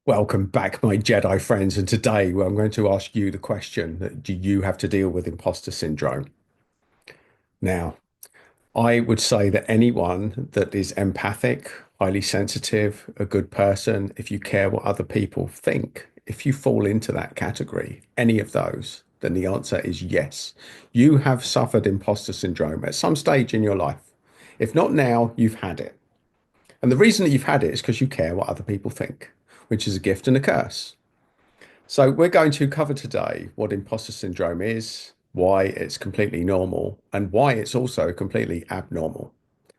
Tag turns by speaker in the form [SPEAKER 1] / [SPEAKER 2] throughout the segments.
[SPEAKER 1] Welcome back, my Jedi friends. And today, I'm going to ask you the question that do you have to deal with imposter syndrome? Now, I would say that anyone that is empathic, highly sensitive, a good person, if you care what other people think, if you fall into that category, any of those, then the answer is yes. You have suffered imposter syndrome at some stage in your life. If not now, you've had it. And the reason that you've had it is because you care what other people think, which is a gift and a curse. So, we're going to cover today what imposter syndrome is, why it's completely normal, and why it's also completely abnormal,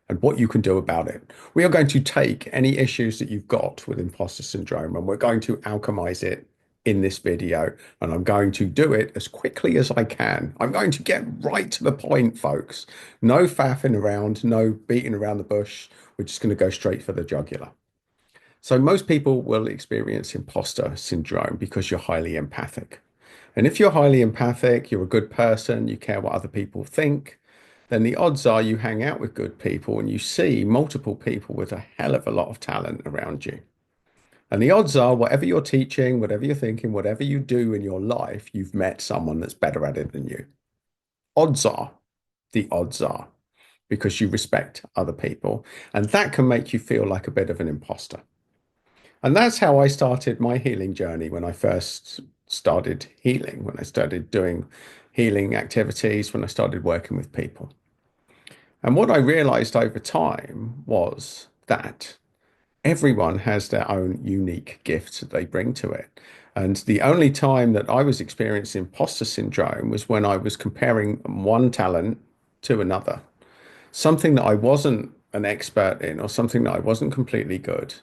[SPEAKER 1] and what you can do about it. We are going to take any issues that you've got with imposter syndrome and we're going to alchemize it in this video. And I'm going to do it as quickly as I can. I'm going to get right to the point, folks. No faffing around, no beating around the bush. We're just going to go straight for the jugular. So most people will experience imposter syndrome because you're highly empathic. And if you're highly empathic, you're a good person, you care what other people think, then the odds are you hang out with good people and you see multiple people with a hell of a lot of talent around you. And the odds are, whatever you're teaching, whatever you're thinking, whatever you do in your life, you've met someone that's better at it than you. Odds are, the odds are, because you respect other people. And that can make you feel like a bit of an imposter. And that's how I started my healing journey when I first started healing, when I started doing healing activities, when I started working with people. And what I realized over time was that everyone has their own unique gifts that they bring to it. And the only time that I was experiencing imposter syndrome was when I was comparing one talent to another, something that I wasn't an expert in or something that I wasn't completely good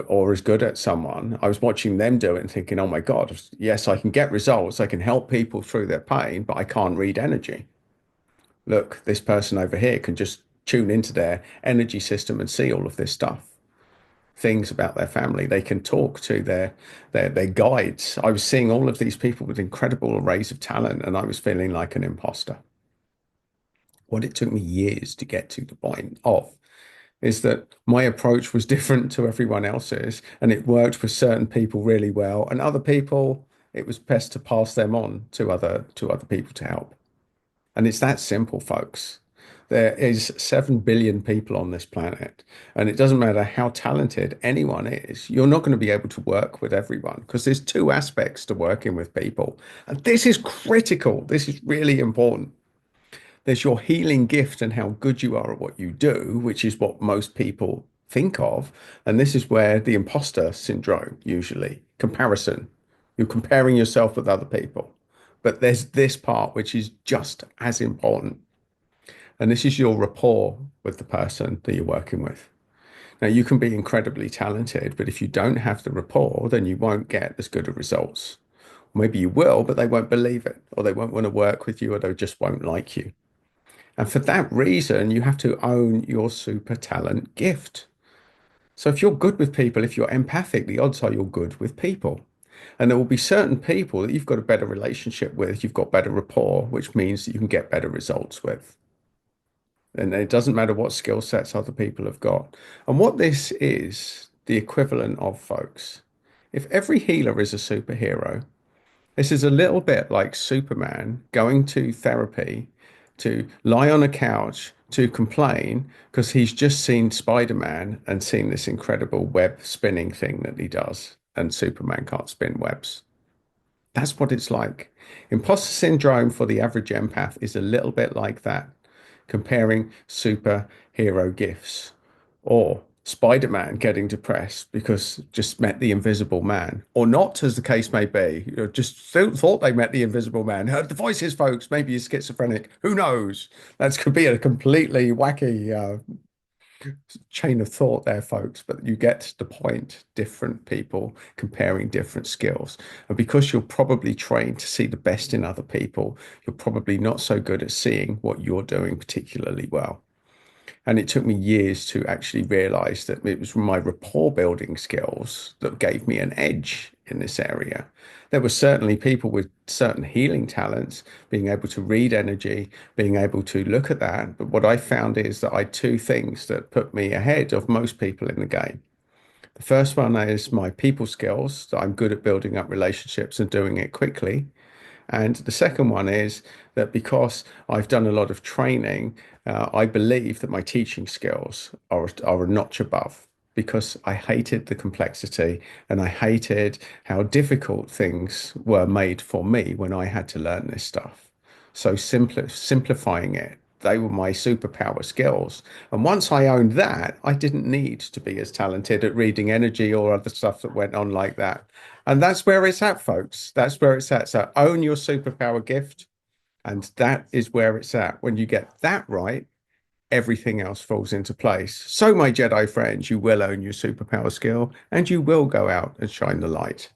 [SPEAKER 1] or as good at someone. I was watching them do it and thinking, oh my God, yes, I can get results. I can help people through their pain, but I can't read energy. Look, this person over here can just tune into their energy system and see all of this stuff, things about their family. They can talk to their guides. I was seeing all of these people with incredible arrays of talent, and I was feeling like an imposter. What it took me years to get to the point of is that my approach was different to everyone else's, and it worked for certain people really well, and other people, it was best to pass them on to other people to help. And it's that simple, folks. There is 7 billion people on this planet, and it doesn't matter how talented anyone is, you're not going to be able to work with everyone because there's two aspects to working with people. And this is critical. This is really important. There's your healing gift and how good you are at what you do, which is what most people think of. And this is where the imposter syndrome usually comparison. You're comparing yourself with other people. But there's this part which is just as important. And this is your rapport with the person that you're working with. Now, you can be incredibly talented, but if you don't have the rapport, then you won't get as good of results. Maybe you will, but they won't believe it, or they won't want to work with you, or they just won't like you. And for that reason, you have to own your super talent gift. So if you're good with people, if you're empathic, the odds are you're good with people. And there will be certain people that you've got a better relationship with, you've got better rapport, which means that you can get better results with. And it doesn't matter what skill sets other people have got. And what this is the equivalent of, folks, if every healer is a superhero, this is a little bit like Superman going to therapy to lie on a couch to complain because he's just seen Spider-Man and seen this incredible web spinning thing that he does, and Superman can't spin webs. That's what it's like. Imposter syndrome for the average empath is a little bit like that, comparing superhero gifts or Spider-Man getting depressed because just met the Invisible Man, or not, as the case may be. You know, just thought they met the Invisible Man. Heard the voices, folks. Maybe he's schizophrenic. Who knows? That could be a completely wacky chain of thought there, folks, but you get the point. Different people comparing different skills. And because you're probably trained to see the best in other people, you're probably not so good at seeing what you're doing particularly well. And it took me years to actually realize that it was my rapport building skills that gave me an edge in this area. There were certainly people with certain healing talents, being able to read energy, being able to look at that. But what I found is that I had two things that put me ahead of most people in the game. The first one is my people skills, that I'm good at building up relationships and doing it quickly. And the second one is that because I've done a lot of training, I believe that my teaching skills are a notch above because I hated the complexity and I hated how difficult things were made for me when I had to learn this stuff. So simplifying it, they were my superpower skills. And once I owned that, I didn't need to be as talented at reading energy or other stuff that went on like that. And that's where it's at, folks. That's where it's at. So own your superpower gift. And that is where it's at. When you get that right, everything else falls into place. So, my Jedi friends, you will own your superpower skill and you will go out and shine the light.